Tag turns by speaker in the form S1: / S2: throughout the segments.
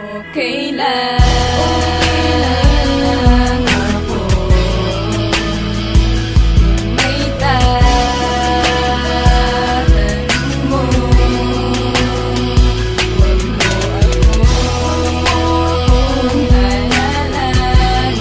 S1: Okay lang ako may tatanong mo. Huwag mo akong alalahanin.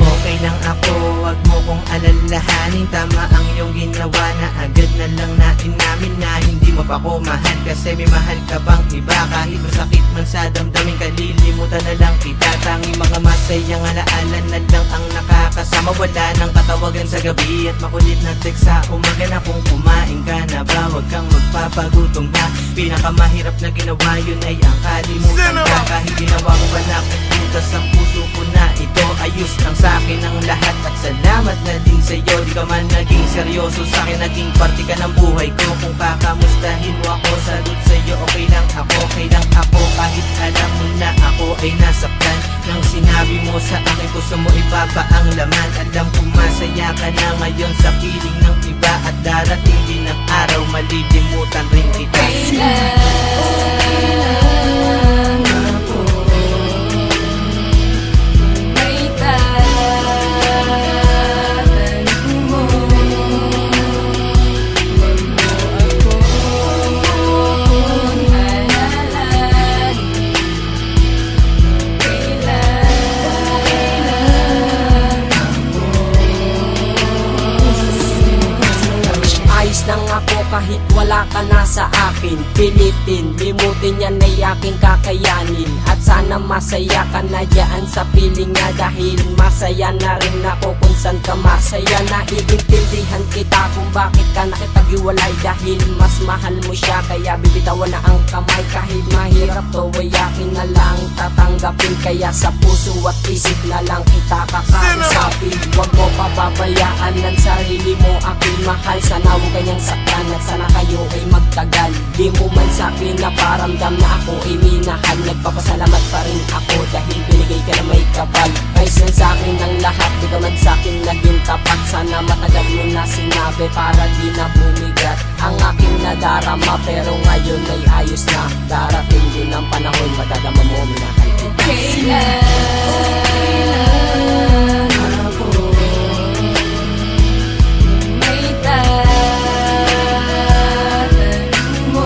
S1: Okay lang ako.
S2: Okay lang ako, wag mo kong alalahanin. Tama ang iyong ginawa na agad na lang na inamin na hindi mo pa ko mahal. Kasi may mahal ka bang iba? Kahit masakit man sa damdamin, kalilimutan na lang kita. Tanging mga masayang alaala na lang ang nakakasama. Wala nang katawagan sa gabi at makulit na text sa umaga na kung kumain ka na ba. Huwag kang magpapagutom na. Pinakamahirap na ginawa yun ay ang kalimutan ka. Kahit ginawa ko pa nakukutas ang puso ko na ito. Ayos lang sa akin ang lahat at salamat na din sa'yo. Di ka man naging seryoso sa akin, naging parte ka ng buhay ko. Kung kakamustahin mo ako, salut sa'yo. Okay lang ako, okay lang ako. Kahit alam mo na ako ay nasaktan nang sinabi mo sa akin gusto mo ibaba ang laman. Alam kong masaya ka na ngayon sa piling ng iba. At darating din ang araw malilimutan rin kita.
S1: Okay lang ako may tatanong mo. Huwag mo akong alalahanin. Okay lang ako.
S3: Ayos lang ako kahit wala ka na sa akin. Pilitin, limutin yan ay aking kakayanin. At sana masaya ka na dyan sa piling nga. Dahil masaya na rin ako kung saan ka masaya. Naiintindihan kita kung bakit ka nakipag-iwalay. Dahil mas mahal mo siya kaya bibitawan na ang kamay. Kahit mahirap to ay akin na lang tatanggapin. Kaya sa puso at isip na lang kita kakausapin. Huwag mo pababayaan ng sarili mo aking mahal. Sana huwag kanyang saktan at sana kayo ay magtagal. Di mo man sa'kin na paramdam na ako ay minahal. Nagpapasalamat pa rin ako dahil binigay ka na may kapal. Ayos lang sa'kin ang lahat, di ka man sa'kin naging tapat. Sana matagal mo na sinabi para di na bumigat ang aking nadarama. Pero ngayon ay ayos na, darating din ang panahon madadama mo minahal kita.
S1: Okay lang ako may tatanong mo.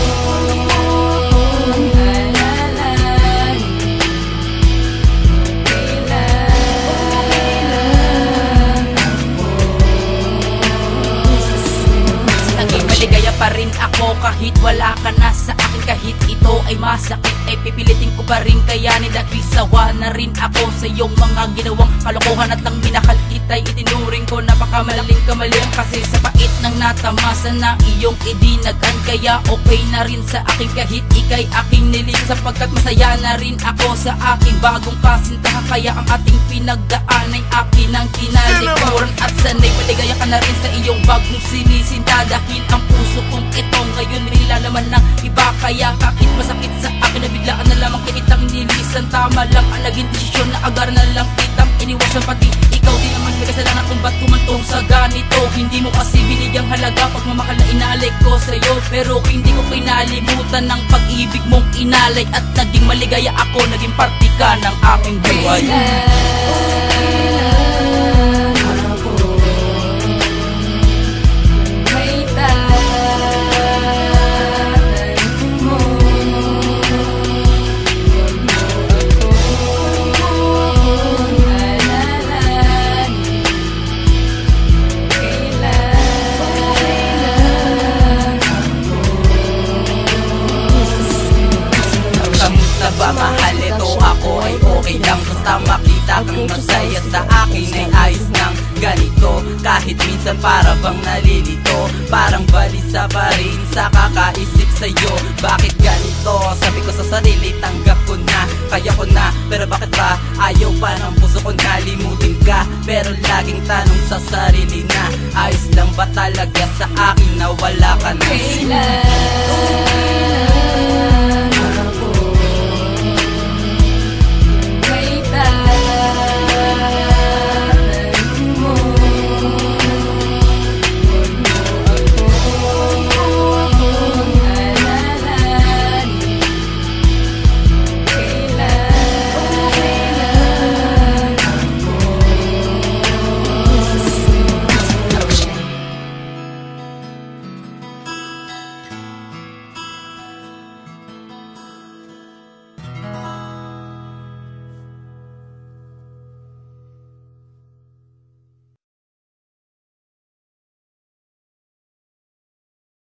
S1: Huwag mo akong alalahanin. Okay lang ako.
S4: Naging maligaya pa rin ako kahit wala ka na sa akin. Kahit ito ay masakit ay pipilitin ko pa rin kayanin. Dahil sawa na rin ako sa iyong mga ginawang kalokohan. At ang minahal kita'y itinuring ko napakamalaling kamalian. Kasi sa pait ng natamasan na iyong idinagan. Kaya okay na rin sa akin kahit ika'y aking niling. Sapagkat masaya na rin ako sa aking bagong kasintahan. Kaya ang ating pinagdaan ay akin ang kinalikuran. At sana'y maligaya ka na rin sa iyong bagong sinisinta. Dahil ang puso kong ito ngayon nilalaman ng iba. Kaya kahit masakit sa akin na biglaan na lamang kitang nilisan. Tama lang ang naging desisyon na agar na lang kitang iniwasan. Pati ikaw di naman may kasalanan kung ba't tumantong sa ganito. Hindi mo kasi binigyang halaga pagmamahal na inalay ko sa'yo. Pero hindi ko kinalimutan ng pag-ibig mong inalay. At naging maligaya ako, naging parte ka ng aking buhay. Mahal ito ako ay okay lang. Basta makita kang masaya sa akin ay ayos ng ganito. Kahit minsan para bang nalilito, parang balisa pa rin sa kakaisip sa'yo. Bakit ganito? Sabi ko sa sarili, tanggap ko na, kaya ko na. Pero bakit ba ayaw pa ng puso ko na limutin ka? Pero laging tanong sa sarili na, ayos lang ba talaga sa akin na wala ka na?
S1: Okay lang